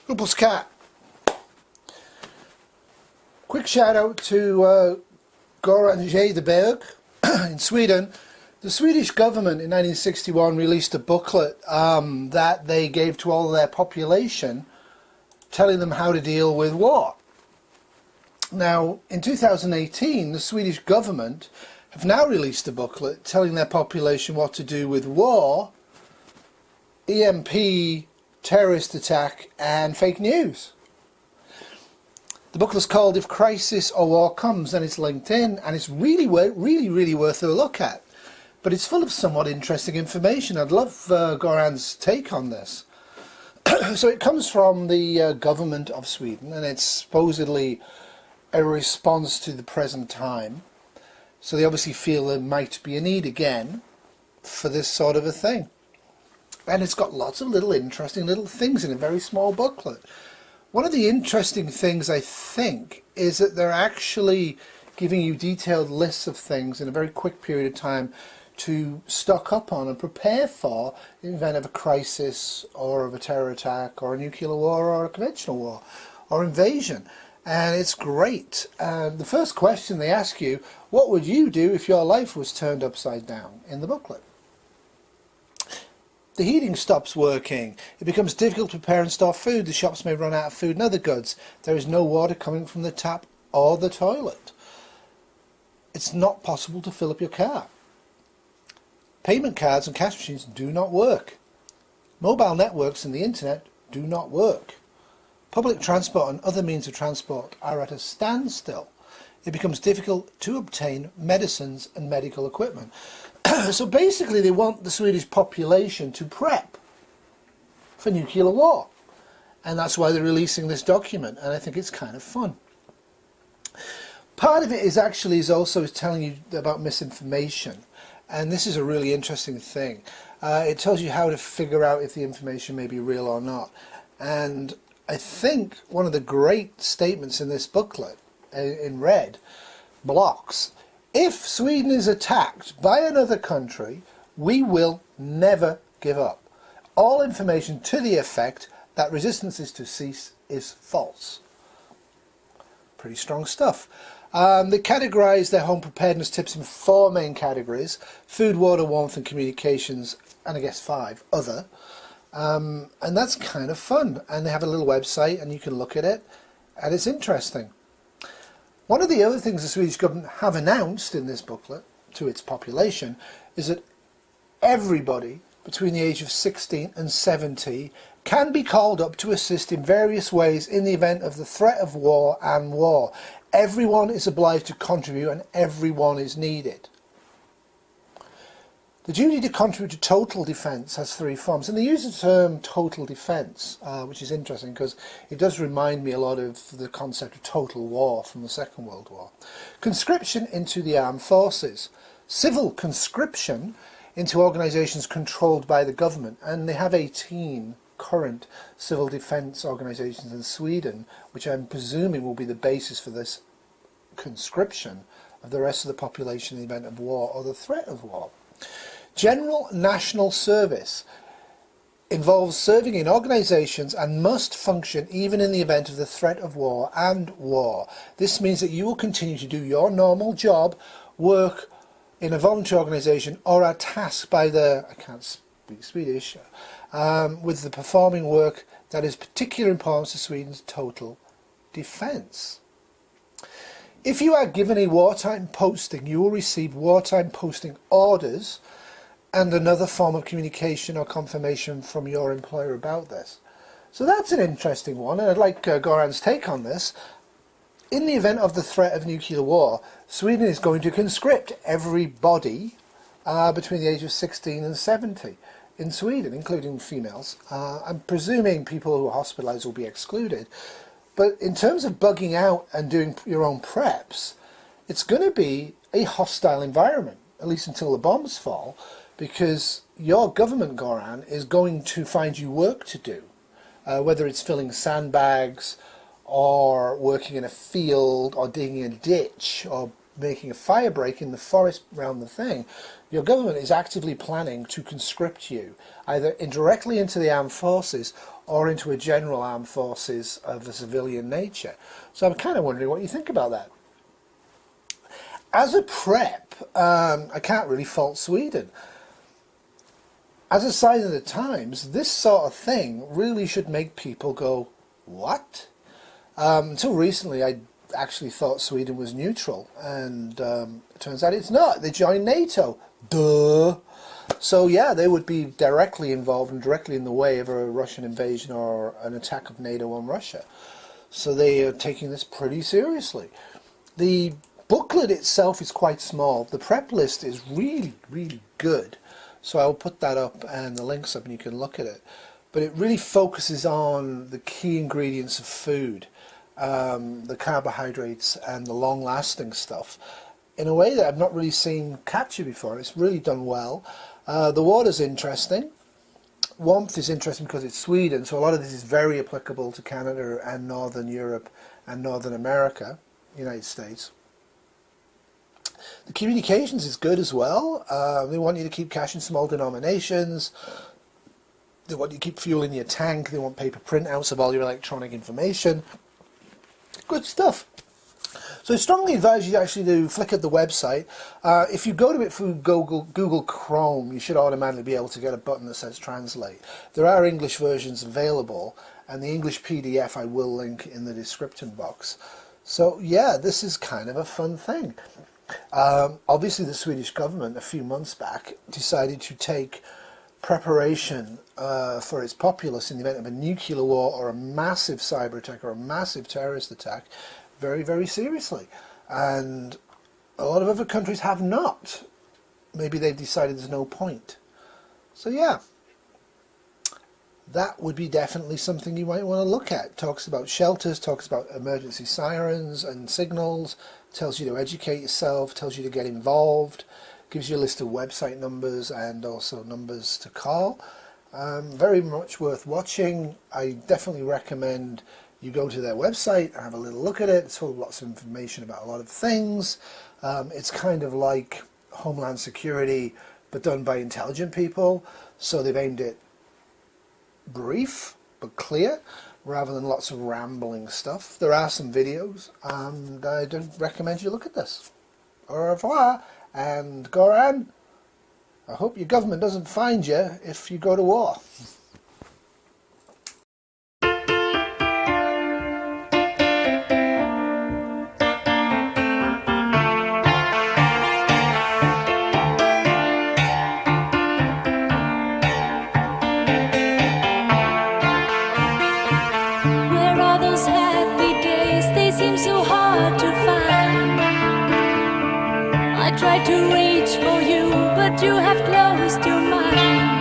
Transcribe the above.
Ruppel's cat. Quick shout out to Goran Gederberg in Sweden. The Swedish government in 1961 released a booklet that they gave to all of their population, telling them how to deal with war. Now, in 2018, the Swedish government have now released a booklet telling their population what to do with war, EMP, terrorist attack, and fake news. The booklet is called If Crisis or War Comes, and it's linked in, and it's really worth a look at. But it's full of somewhat interesting information. I'd love Goran's take on this. So it comes from the government of Sweden, and it's supposedly a response to the present time. So they obviously feel there might be a need again for this sort of a thing. And it's got lots of interesting little things in a very small booklet. One of the interesting things, I think, is that they're actually giving you detailed lists of things in a very quick period of time to stock up on and prepare for in the event of a crisis or of a terror attack or a nuclear war or a conventional war or invasion. And it's great. The first question they ask you, what would you do if your life was turned upside down, in the booklet? The heating stops working. It becomes difficult to prepare and store food. The shops may run out of food and other goods. There is no water coming from the tap or the toilet. It's not possible to fill up your car. Payment cards and cash machines do not work. Mobile networks and the internet do not work. Public transport and other means of transport are at a standstill. It becomes difficult to obtain medicines and medical equipment. So basically they want the Swedish population to prep for nuclear war. And that's why they're releasing this document, and I think it's kind of fun. Part of it is also telling you about misinformation. And this is a really interesting thing. It tells you how to figure out if the information may be real or not. And I think one of the great statements in this booklet, in red blocks, if Sweden is attacked by another country, we will never give up. All information to the effect that resistance is to cease is false. Pretty strong stuff. They categorise their home preparedness tips in 4 main categories: food, water, warmth and communications, and I guess 5 other. And that's kind of fun. And they have a little website and you can look at it, and it's interesting. One of the other things the Swedish government have announced in this booklet to its population is that everybody between the age of 16 and 70 can be called up to assist in various ways in the event of the threat of war and war. Everyone is obliged to contribute and everyone is needed. The duty to contribute to total defence has 3 forms, and they use the term total defence, which is interesting because it does remind me a lot of the concept of total war from the Second World War. Conscription into the armed forces. Civil conscription into organisations controlled by the government, and they have 18 current civil defence organisations in Sweden, which I'm presuming will be the basis for this conscription of the rest of the population in the event of war or the threat of war. General National Service involves serving in organisations and must function even in the event of the threat of war and war. This means that you will continue to do your normal job, work in a voluntary organisation, or are tasked by the, I can't speak Swedish, with the performing work that is particular importance to Sweden's total defence. If you are given a wartime posting, you will receive wartime posting orders and another form of communication or confirmation from your employer about this. So that's an interesting one, and I'd like Goran's take on this. In the event of the threat of nuclear war, Sweden is going to conscript everybody between the age of 16 and 70 in Sweden, including females. I'm presuming people who are hospitalised will be excluded. But in terms of bugging out and doing your own preps, it's going to be a hostile environment, at least until the bombs fall, because your government, Goran, is going to find you work to do, whether it's filling sandbags or working in a field or digging a ditch or making a fire break in the forest around the thing. Your government is actively planning to conscript you either indirectly into the armed forces or into a general armed forces of a civilian nature. So I'm kind of wondering what you think about that. As a prep, I can't really fault Sweden. As a sign of the times, this sort of thing really should make people go, what? Until recently, I actually thought Sweden was neutral, and it turns out it's not. They joined NATO. Duh! So yeah, they would be directly involved and directly in the way of a Russian invasion or an attack of NATO on Russia. So they are taking this pretty seriously. The booklet itself is quite small. The prep list is really, really good. So I'll put that up and the links up and you can look at it. But it really focuses on the key ingredients of food, the carbohydrates and the long-lasting stuff, in a way that I've not really seen captured before. It's really done well. The water's interesting. Warmth is interesting because it's Sweden, so a lot of this is very applicable to Canada and Northern Europe and Northern America, United States. The communications is good as well. They want you to keep cash in small denominations. They want you to keep fuel in your tank. They want paper printouts of all your electronic information. Good stuff. So I strongly advise you actually to flick at the website. If you go to it through Google Chrome, you should automatically be able to get a button that says translate. There are English versions available, and the English PDF I will link in the description box. So yeah, this is kind of a fun thing. Obviously the Swedish government a few months back decided to take preparation for its populace in the event of a nuclear war or a massive cyber attack or a massive terrorist attack very, very seriously. And a lot of other countries have not. Maybe they've decided there's no point. So yeah, that would be definitely something you might want to look at. Talks about shelters, talks about emergency sirens and signals, tells you to educate yourself, tells you to get involved, gives you a list of website numbers and also numbers to call. Very much worth watching. I definitely recommend you go to their website and have a little look at it. It's full of lots of information about a lot of things. It's kind of like Homeland Security, but done by intelligent people. So they've aimed it brief but clear, rather than lots of rambling stuff. There are some videos, and I do recommend you look at this. Au revoir, and Goran, I hope your government doesn't find you if you go to war. I tried to reach for you, but you have closed your mind.